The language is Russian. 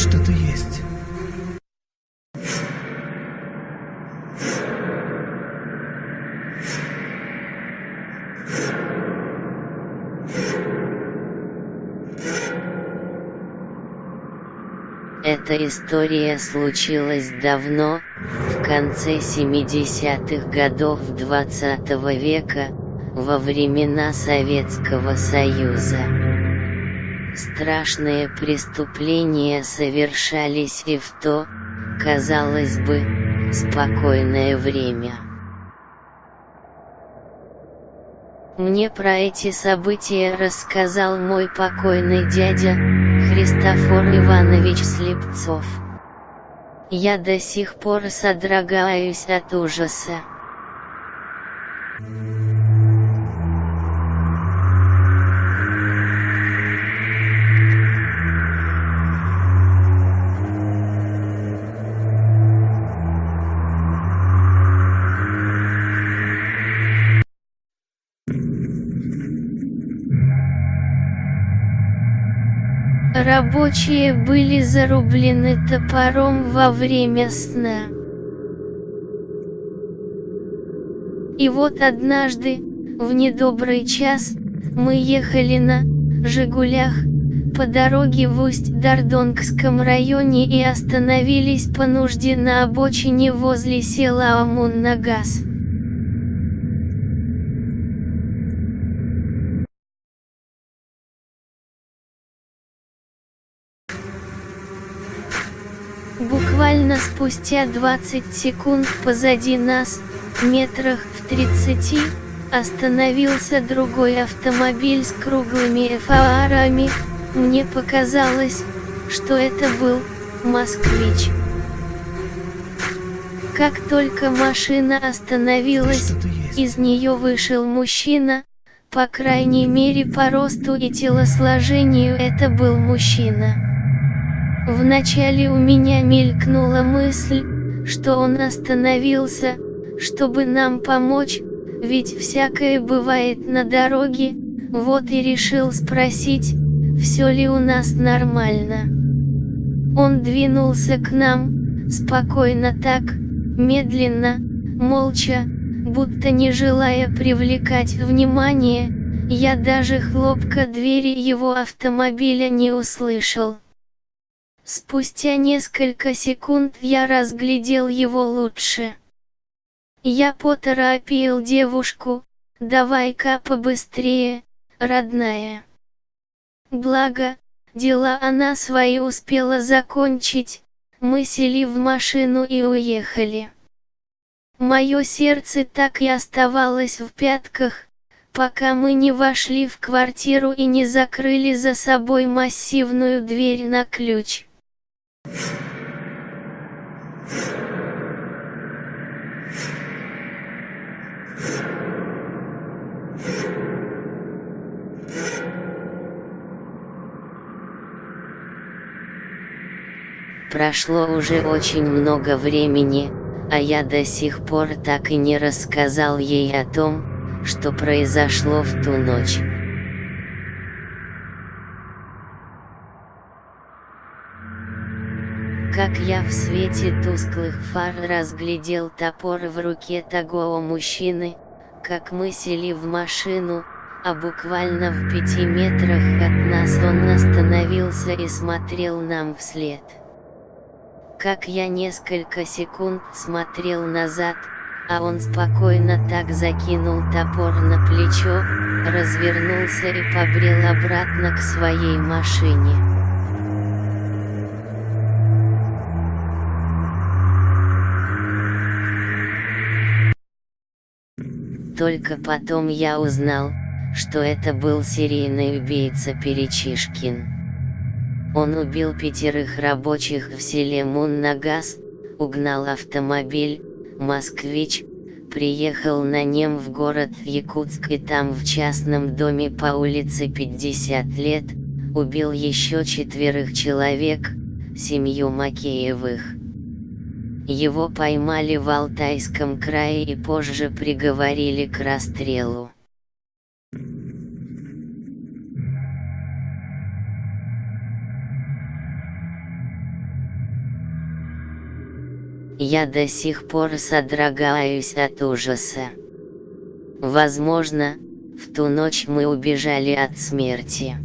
что-то есть. Эта история случилась давно, в конце 70-х годов XX века, во времена Советского Союза. Страшные преступления совершались и в то, казалось бы, спокойное время. Мне про эти события рассказал мой покойный дядя, Христофор Иванович Слепцов. Я до сих пор содрогаюсь от ужаса. Рабочие были зарублены топором во время сна. И вот однажды, в недобрый час, мы ехали на «Жигулях» по дороге в Усть-Дардонгском районе и остановились по нужде на обочине возле села Амун-Нагас. Буквально спустя 20 секунд позади нас, метрах в 30, остановился другой автомобиль с круглыми фарами. Мне показалось, что это был «Москвич». Как только машина остановилась, из нее вышел мужчина, по крайней мере по росту и телосложению это был мужчина. Вначале у меня мелькнула мысль, что он остановился, чтобы нам помочь, ведь всякое бывает на дороге, вот и решил спросить, все ли у нас нормально. Он двинулся к нам, спокойно так, медленно, молча, будто не желая привлекать внимание, я даже хлопка двери его автомобиля не услышал. Спустя несколько секунд я разглядел его лучше. Я поторопил девушку: «Давай-ка побыстрее, родная». Благо, дела она свои успела закончить, мы сели в машину и уехали. Мое сердце так и оставалось в пятках, пока мы не вошли в квартиру и не закрыли за собой массивную дверь на ключ. Прошло уже очень много времени, а я до сих пор так и не рассказал ей о том, что произошло в ту ночь. Как я в свете тусклых фар разглядел топор в руке того мужчины, как мы сели в машину, а буквально в 5 метрах от нас он остановился и смотрел нам вслед. Как я несколько секунд смотрел назад, а он спокойно так закинул топор на плечо, развернулся и побрел обратно к своей машине. Только потом я узнал, что это был серийный убийца Перечишкин. Он убил 5 рабочих в селе Мун-Нагас, угнал автомобиль, «Москвич», приехал на нем в город Якутск и там в частном доме по улице 50 лет, убил еще 4 человек, семью Макеевых. Его поймали в Алтайском крае и позже приговорили к расстрелу. Я до сих пор содрогаюсь от ужаса. Возможно, в ту ночь мы убежали от смерти.